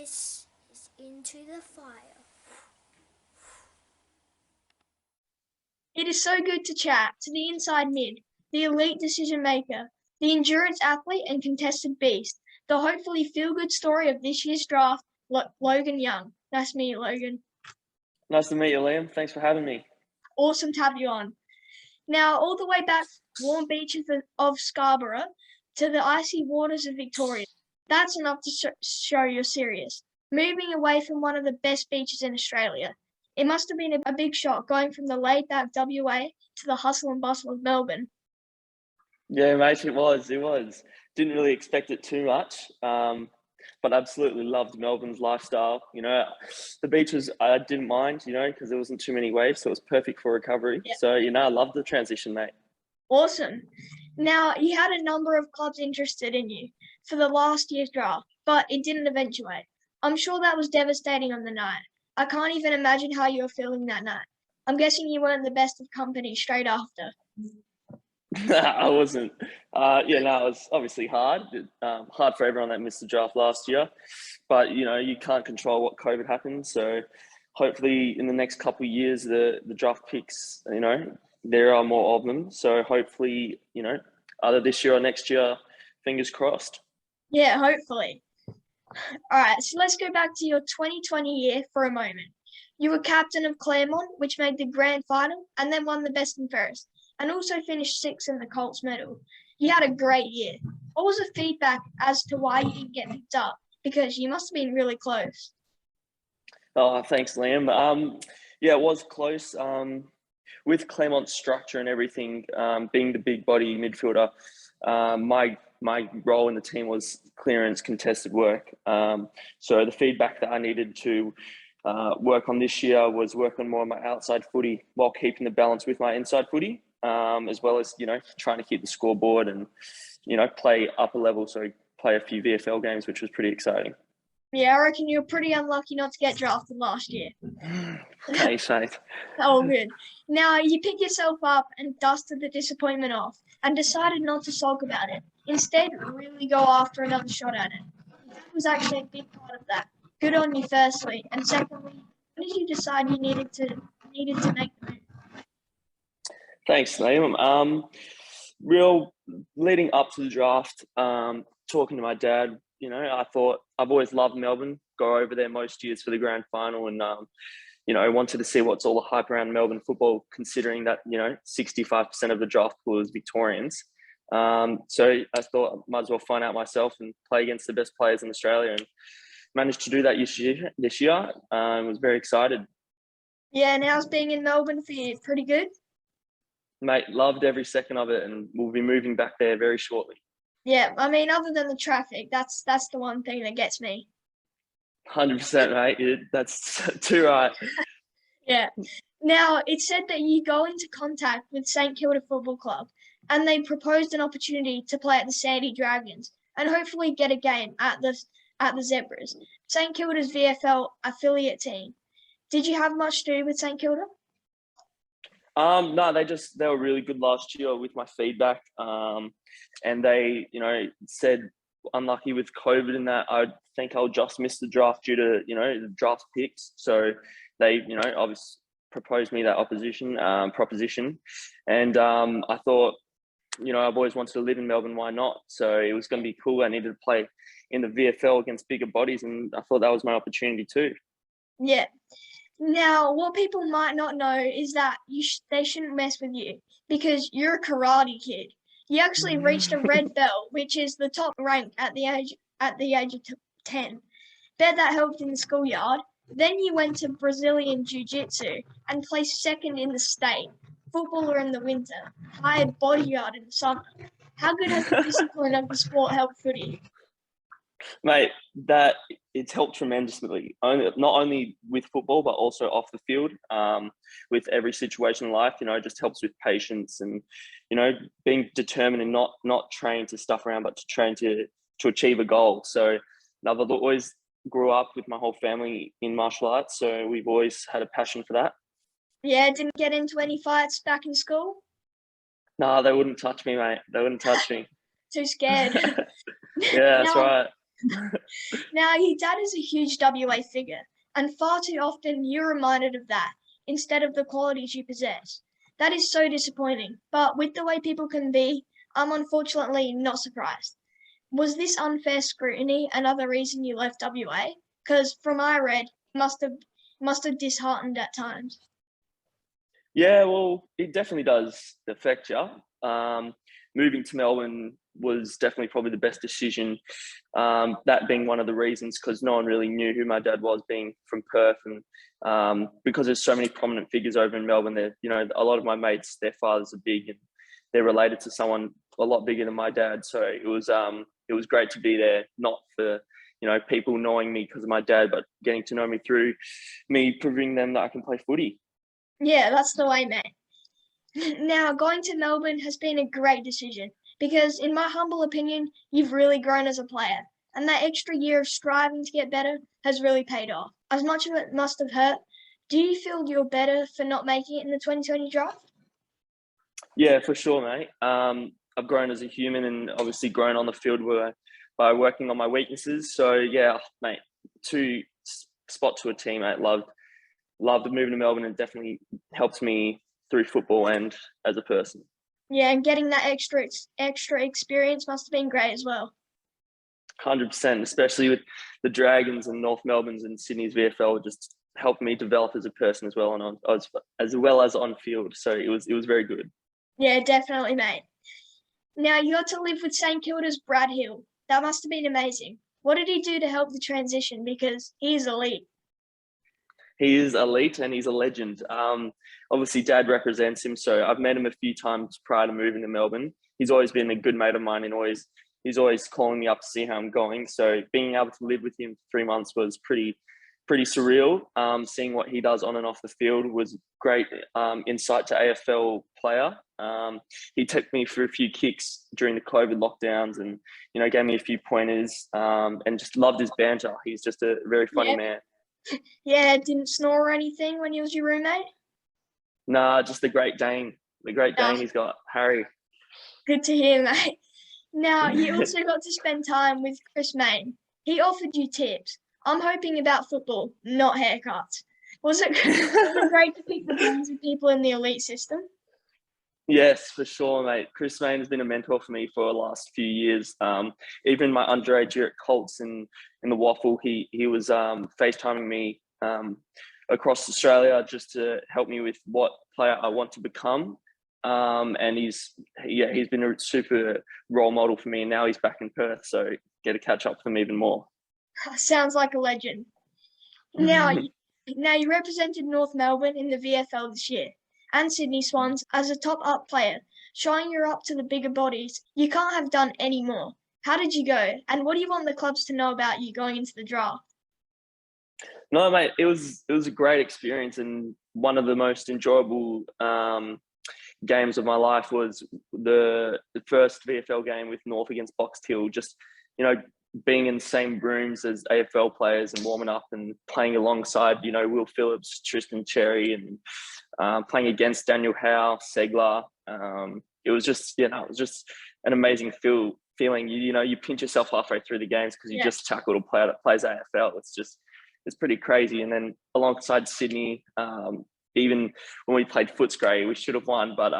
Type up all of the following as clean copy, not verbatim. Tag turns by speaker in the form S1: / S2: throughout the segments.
S1: This is Into the Fire.
S2: It is so good to chat to the inside mid, the elite decision maker, the endurance athlete and contested beast, the hopefully feel-good story of this year's draft, Logan Young. Nice to meet you, Logan.
S3: Nice to meet you, Liam. Thanks for having me.
S2: Awesome to have you on. Now, all the way back warm beaches of Scarborough to the icy waters of Victoria, that's enough to show you're serious. Moving away from one of the best beaches in Australia. It must have been a big shock going from the laid-back WA to the hustle and bustle of Melbourne.
S3: Yeah, mate, it was. Didn't really expect it too much, but absolutely loved Melbourne's lifestyle. The beaches I didn't mind, because there wasn't too many waves, so it was perfect for recovery.
S2: Yep.
S3: So, I loved the transition, mate.
S2: Awesome. Now, you had a number of clubs interested in you for the last year's draft, but it didn't eventuate. I'm sure that was devastating on the night. I can't even imagine how you were feeling that night. I'm guessing you weren't the best of company straight after.
S3: I wasn't. It was obviously hard. Hard for everyone that missed the draft last year. But, you can't control what COVID happens. So hopefully in the next couple of years, the draft picks, there are more of them. So hopefully, either this year or next year, fingers crossed.
S2: Yeah, hopefully. All right, so let's go back to your 2020 year for a moment. You were captain of Claremont, which made the grand final and then won the best and fairest, and also finished sixth in the Colts medal. You had a great year. What was the feedback as to why you didn't get picked up? Because you must have been really close.
S3: Oh, thanks, Liam. It was close. With Claremont's structure and everything, being the big body midfielder, my role in the team was clearance, contested work. So the feedback that I needed to work on this year was work on more of my outside footy while keeping the balance with my inside footy, as well as, trying to keep the scoreboard and, play upper level. So play a few VFL games, which was pretty exciting.
S2: Yeah, I reckon you were pretty unlucky not to get drafted last year.
S3: Thanks, mate.
S2: Oh, good. Now, you picked yourself up and dusted the disappointment off and decided not to sulk about it. Instead, really go after another shot at it. That was actually a big part of that. Good on you, firstly. And secondly, when did you decide you needed to make the move?
S3: Thanks, Liam. Real leading up to the draft, talking to my dad, I thought I've always loved Melbourne, go over there most years for the grand final and, wanted to see what's all the hype around Melbourne football, considering that, 65% of the draft pool is Victorians. So I thought I might as well find out myself and play against the best players in Australia and managed to do that this year. I was very excited.
S2: Yeah, and how's being in Melbourne for you? Pretty good?
S3: Mate, loved every second of it and we'll be moving back there very shortly.
S2: Yeah, I mean, other than the traffic, that's the one thing that gets me.
S3: 100%, mate. That's too right.
S2: Yeah. Now, it said that you go into contact with St Kilda Football Club and they proposed an opportunity to play at the Sandy Dragons and hopefully get a game at the Zebras, St Kilda's VFL affiliate team. Did you have much to do with St Kilda?
S3: No, they were really good last year with my feedback. And they, said unlucky with COVID and that I think I'll just miss the draft due to, the draft picks. So they, obviously proposed me that proposition. And I thought, I've always wanted to live in Melbourne, why not? So it was going to be cool. I needed to play in the VFL against bigger bodies and I thought that was my opportunity too.
S2: Yeah. Now, what people might not know is that they shouldn't mess with you because you're a karate kid. You actually reached a red belt, which is the top rank at the age of 10. Bet that helped in the schoolyard. Then you went to Brazilian Jiu-Jitsu and placed second in the state, footballer in the winter, hired bodyguard in the summer. How good has the discipline of the sport helped footy?
S3: Mate, that it's helped tremendously. Not only with football, but also off the field. With every situation in life, it just helps with patience and, being determined and not trained to stuff around, but to train to achieve a goal. So, I've always grew up with my whole family in martial arts, so we've always had a passion for that.
S2: Yeah, didn't get into any fights back in school?
S3: No, they wouldn't touch me, mate. They wouldn't touch me.
S2: Too scared.
S3: Yeah, that's right.
S2: Now, your dad is a huge WA figure, and far too often you're reminded of that instead of the qualities you possess. That is so disappointing, but with the way people can be, I'm unfortunately not surprised. Was this unfair scrutiny another reason you left WA? Because from I read, must have disheartened at times.
S3: Yeah, well, it definitely does affect you. Moving to Melbourne was definitely probably the best decision. That being one of the reasons, because no one really knew who my dad was, being from Perth, and because there's so many prominent figures over in Melbourne. There, a lot of my mates, their fathers are big, and they're related to someone a lot bigger than my dad. So it was great to be there, not for people knowing me because of my dad, but getting to know me through me proving them that I can play footy.
S2: Yeah, that's the way, mate. Now, going to Melbourne has been a great decision because, in my humble opinion, you've really grown as a player, and that extra year of striving to get better has really paid off. As much of it must have hurt, do you feel you're better for not making it in the 2020 draft?
S3: Yeah, for sure, mate. I've grown as a human and obviously grown on the field by working on my weaknesses. So yeah, mate, to spot to a team, mate. Loved moving to Melbourne, and definitely helped me through football and as a person.
S2: Yeah, and getting that extra experience must have been great as well.
S3: 100%, especially with the Dragons and North Melbourne's and Sydney's VFL, just helped me develop as a person as well, and as well as on field. So it was very good.
S2: Yeah, definitely, mate. Now, you got to live with St Kilda's Brad Hill. That must have been amazing. What did he do to help the transition? Because he is elite.
S3: He is elite and he's a legend. Obviously, Dad represents him, so I've met him a few times prior to moving to Melbourne. He's always been a good mate of mine, and he's always calling me up to see how I'm going. So being able to live with him for 3 months was pretty surreal. Seeing what he does on and off the field was great insight to AFL player. He took me for a few kicks during the COVID lockdowns, and gave me a few pointers, and just loved his banter. He's just a very funny man.
S2: Yeah, didn't snore or anything when he was your roommate?
S3: Nah, just the Great Dane. The Great Dane he's got, Harry.
S2: Good to hear, mate. Now, you also got to spend time with Chris Mayne. He offered you tips. I'm hoping about football, not haircuts. Was it great to pick the brains of people in the elite system?
S3: Yes, for sure, mate. Chris Mayne has been a mentor for me for the last few years. Even my underage year at Colts in the Waffle, he was FaceTiming me across Australia just to help me with what player I want to become. And he's been a super role model for me. And now he's back in Perth, so get to catch up with him even more.
S2: Sounds like a legend. Now you represented North Melbourne in the VFL this year, and Sydney Swans as a top-up player, showing you're up to the bigger bodies. You can't have done any more. How did you go? And what do you want the clubs to know about you going into the draft?
S3: No, mate, it was a great experience, and one of the most enjoyable games of my life was the first VFL game with North against Box Hill. Just, being in the same rooms as AFL players and warming up and playing alongside, Will Phillips, Tristan Cherry, and playing against Daniel Howe, Segler. It was just an amazing feeling. You pinch yourself halfway through the games because you just tackled a player that plays AFL. It's pretty crazy. And then alongside Sydney, even when we played Footscray, we should have won, but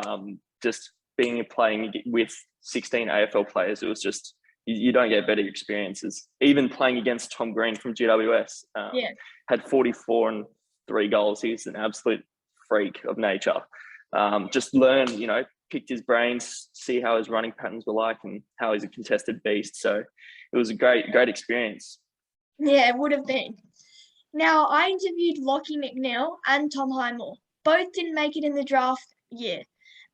S3: just playing with 16 AFL players, it was just, you don't get better experiences. Even playing against Tom Green from GWS, had 44 and 3 goals. He's an absolute freak of nature. Just learn, picked his brains, see how his running patterns were like and how he's a contested beast. So it was a great experience.
S2: Yeah, it would have been. Now, I interviewed Lockie McNeil and Tom Highmore. Both didn't make it in the draft year.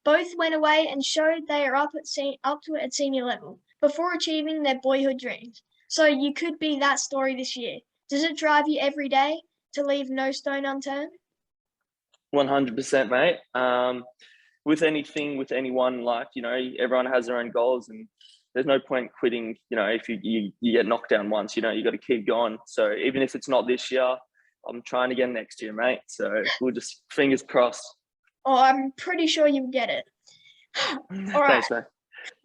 S2: Both went away and showed they are up to it at senior level before achieving their boyhood dreams. So you could be that story this year. Does it drive you every day to leave no stone unturned?
S3: 100%, mate. With anything, with anyone in life, everyone has their own goals, and there's no point quitting. If you get knocked down once, you got to keep going. So even if it's not this year, I'm trying again next year, mate. So we'll just fingers crossed.
S2: Oh, I'm pretty sure you'll get it. All right.
S3: Thanks, mate.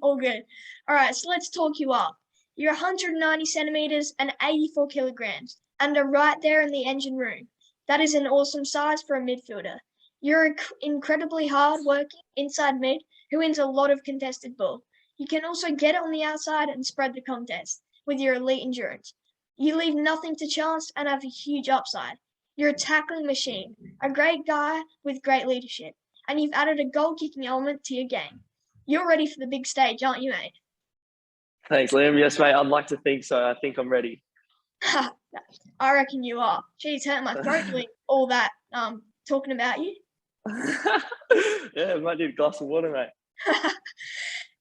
S2: All good. All right, so let's talk you up. You're 190 centimeters and 84 kilograms, and are right there in the engine room. That is an awesome size for a midfielder. You're incredibly hard-working inside mid who wins a lot of contested ball. You can also get it on the outside and spread the contest with your elite endurance. You leave nothing to chance and have a huge upside. You're a tackling machine, a great guy with great leadership, and you've added a goal-kicking element to your game. You're ready for the big stage, aren't you, mate?
S3: Thanks, Liam. Yes, mate. I'd like to think so. I think I'm ready.
S2: I reckon you are. Geez, hurt my throat doing all that talking about you.
S3: Yeah, might need a glass of water, mate.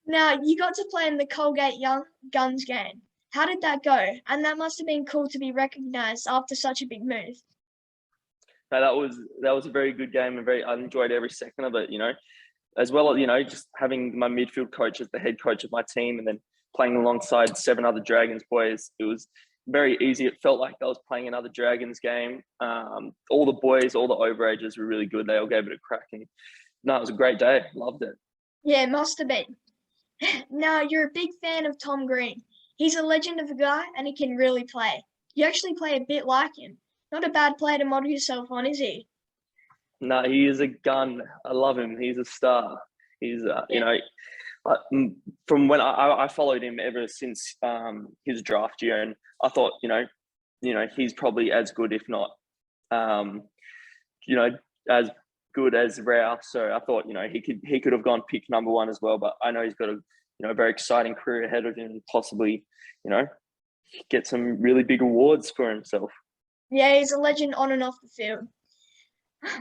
S2: Now, you got to play in the Colgate Young Guns game. How did that go? And that must have been cool to be recognised after such a big move.
S3: No, that was a very good game and I enjoyed every second of it, you know. As well, you know, just having my midfield coach as the head coach of my team and then playing alongside 7 other Dragons boys, it was very easy. It felt like I was playing another Dragons game. All the boys, all the overages were really good. They all gave it a crack. And no, it was a great day. Loved it.
S2: Yeah, it must have been. Now, you're a big fan of Tom Green. He's a legend of a guy and he can really play. You actually play a bit like him. Not a bad player to model yourself on, is he?
S3: No, he is a gun. I love him. He's a star. He's, you know, from when I followed him ever since his draft year, and I thought, you know, he's probably as good, if not, you know, as good as Rao. So I thought, you know, he could have gone pick number 1 as well. But I know he's got a very exciting career ahead of him, and possibly, you know, get some really big awards for himself.
S2: Yeah, he's a legend on and off the field.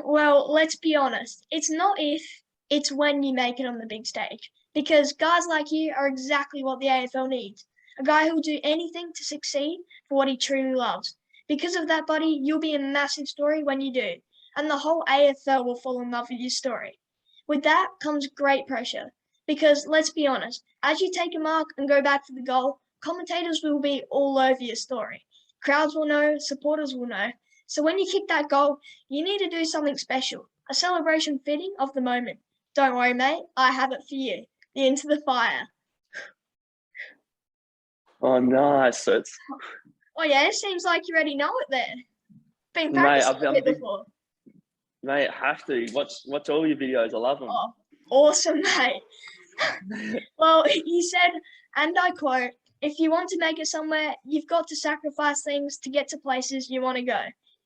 S2: Well, let's be honest. It's not if, it's when you make it on the big stage. Because guys like you are exactly what the AFL needs. A guy who will do anything to succeed for what he truly loves. Because of that, buddy, you'll be a massive story when you do. And the whole AFL will fall in love with your story. With that comes great pressure. Because let's be honest, as you take a mark and go back for the goal, commentators will be all over your story. Crowds will know, supporters will know. So when you kick that goal, you need to do something special, a celebration fitting of the moment. Don't worry, mate, I have it for you. The Into the Fire.
S3: Oh, nice. So it's...
S2: Oh yeah, it seems like you already know it there. Been
S3: Mate,
S2: practicing a bit before.
S3: Mate, have to. Watch all your videos. I love them.
S2: Oh, awesome, mate. Well, you said, and I quote, if you want to make it somewhere, you've got to sacrifice things to get to places you want to go.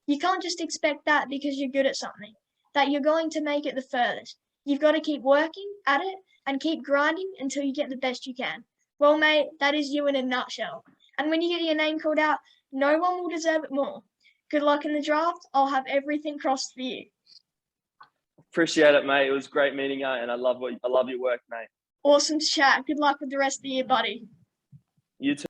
S2: You can't just expect that because you're good at something, that you're going to make it the furthest. You've got to keep working at it and keep grinding until you get the best you can. Well, mate, that is you in a nutshell. And when you get your name called out, no one will deserve it more. Good luck in the draft. I'll have everything crossed for you.
S3: Appreciate it, mate. It was great meeting you, and I love your work, mate.
S2: Awesome chat. Good luck with the rest of the year, buddy.
S3: You too.